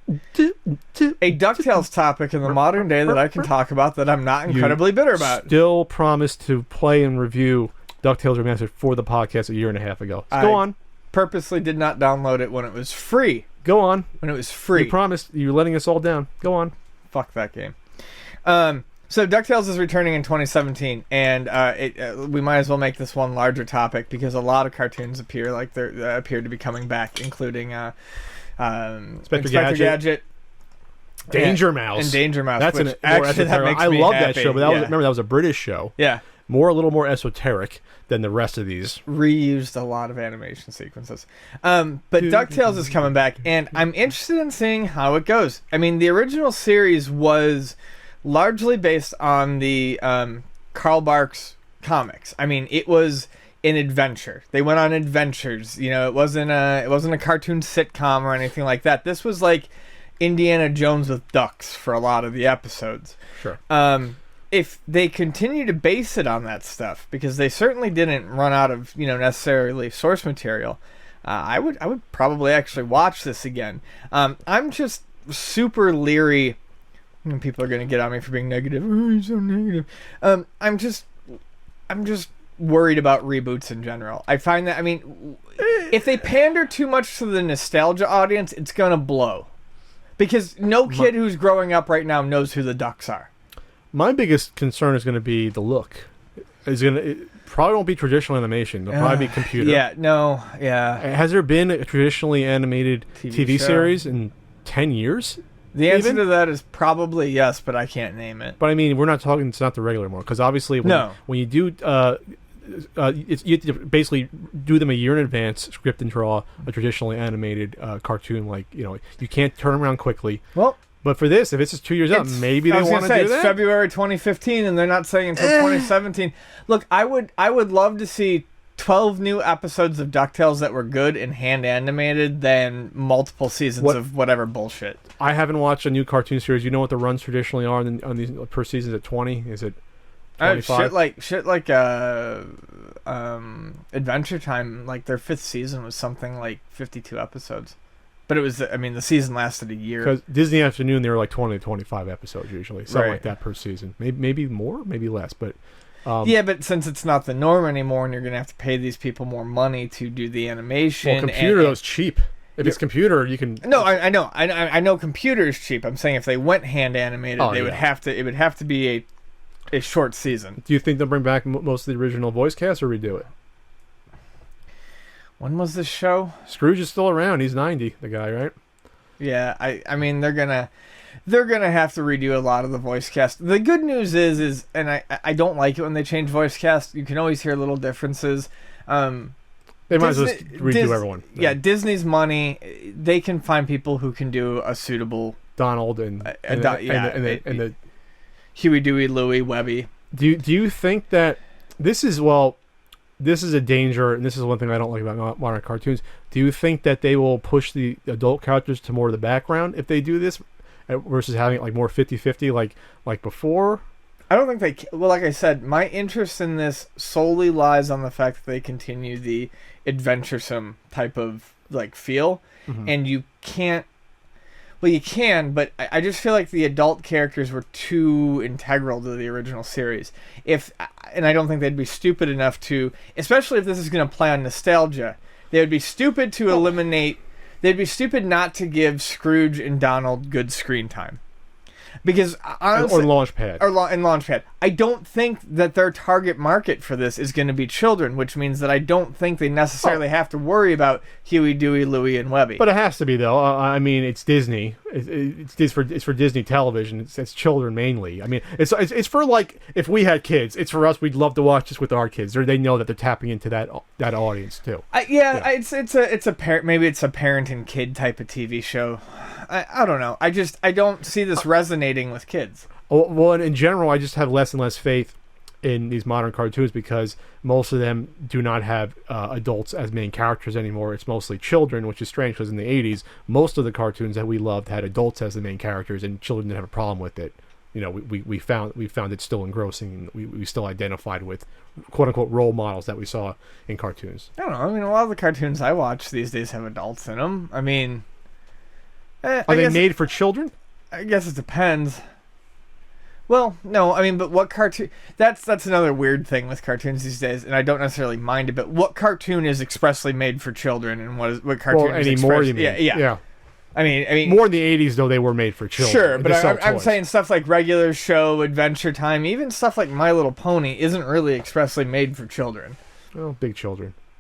a DuckTales topic in the modern day that I can talk about that I'm not incredibly bitter about. Still promised to play and review DuckTales Remastered for the podcast a year and a half ago. So go on. Purposely did not download it when it was free. Go on. When it was free. You promised. You're letting us all down. Go on. Fuck that game. So DuckTales is returning in 2017, and we might as well make this one larger topic because a lot of cartoons appear to be coming back, including Inspector Gadget, Danger Mouse. And Danger Mouse. That's which actually that makes I me love happy. that show, but remember that was a British show. Yeah. A little more esoteric than the rest of these. Reused a lot of animation sequences. But DuckTales is coming back, and I'm interested in seeing how it goes. I mean, the original series was largely based on the Carl Barks comics. I mean, it was an adventure. They went on adventures. You know, it wasn't a cartoon sitcom or anything like that. This was like Indiana Jones with ducks for a lot of the episodes. Sure. If they continue to base it on that stuff, because they certainly didn't run out of necessarily source material, I would probably actually watch this again. I'm just super leery. People are going to get on me for being negative. Oh, you're so negative. I'm just worried about reboots in general. I find that, if they pander too much to the nostalgia audience, it's going to blow. Because no kid who's growing up right now knows who the Ducks are. My biggest concern is going to be the look. It probably won't be traditional animation. It'll probably be computer. Yeah. Has there been a traditionally animated TV series in 10 years? The answer to that is probably yes, but I can't name it. But we're not talking, it's not the regular one. Because obviously when you do... you have to basically do them a year in advance, script and draw a traditionally animated cartoon. You can't turn around quickly. Well... But for this, if it's just 2 years out, maybe they want to do that. It's February 2015, and they're not saying until 2017. Look, I would love to see 12 new episodes of DuckTales that were good and hand animated than multiple seasons of whatever bullshit. I haven't watched a new cartoon series. You know what the runs traditionally are on these per season? Is it 20? Is it 25? Shit like Adventure Time, like their 5th season was something like 52 episodes. But it was, the season lasted a year. Because Disney Afternoon, they were like 20 to 25 episodes usually. Something like that per season. Maybe more, maybe less. But but since it's not the norm anymore and you're going to have to pay these people more money to do the animation. Well, computer, though, is cheap. If it's computer, you can... No, I know computer is cheap. I'm saying if they went hand animated, it would have to be a short season. Do you think they'll bring back most of the original voice cast or redo it? When was this show? Scrooge is still around. He's 90, the guy, right? Yeah, they're gonna have to redo a lot of the voice cast. The good news is, and I don't like it when they change voice cast. You can always hear little differences. They might as well just redo everyone. Yeah, Disney's money. They can find people who can do a suitable Donald and the Huey, Dewey, Louie, Webby. Do you think that this is a danger, and this is one thing I don't like about modern cartoons. Do you think that they will push the adult characters to more of the background if they do this, versus having it like more 50-50 like before? I don't think they can. Well, like I said, my interest in this solely lies on the fact that they continue the adventuresome type of feel, and you can't. Well, you can, but I just feel like the adult characters were too integral to the original series. And I don't think they'd be stupid enough to, especially if this is going to play on nostalgia, they would be stupid to eliminate. They'd be stupid not to give Scrooge and Donald good screen time. Because honestly, or Launchpad. And Launchpad. I don't think that their target market for this is going to be children, which means that I don't think they necessarily have to worry about Huey, Dewey, Louie, and Webby. But it has to be, though. It's Disney. It's for Disney television. It's children mainly. It's for if we had kids. It's for us. We'd love to watch this with our kids. They know that they're tapping into that audience too. It's a maybe it's a parent and kid type of TV show. I don't know. I don't see this resonating with kids. Well, in general, I just have less and less faith in these modern cartoons because most of them do not have adults as main characters anymore. It's mostly children, which is strange because in the 80s, most of the cartoons that we loved had adults as the main characters, and children didn't have a problem with it. We found it still engrossing, and we still identified with quote unquote role models that we saw in cartoons. I don't know. A lot of the cartoons I watch these days have adults in them. Are they made for children? I guess it depends. Well, no, I mean, but what cartoon... That's another weird thing with cartoons these days, and I don't necessarily mind it, but what cartoon is expressly made for children, and what cartoon is anymore, you mean? Yeah. I mean... More in the 80s, though, they were made for children. Sure, but I'm saying stuff like Regular Show, Adventure Time, even stuff like My Little Pony isn't really expressly made for children. Well, big children.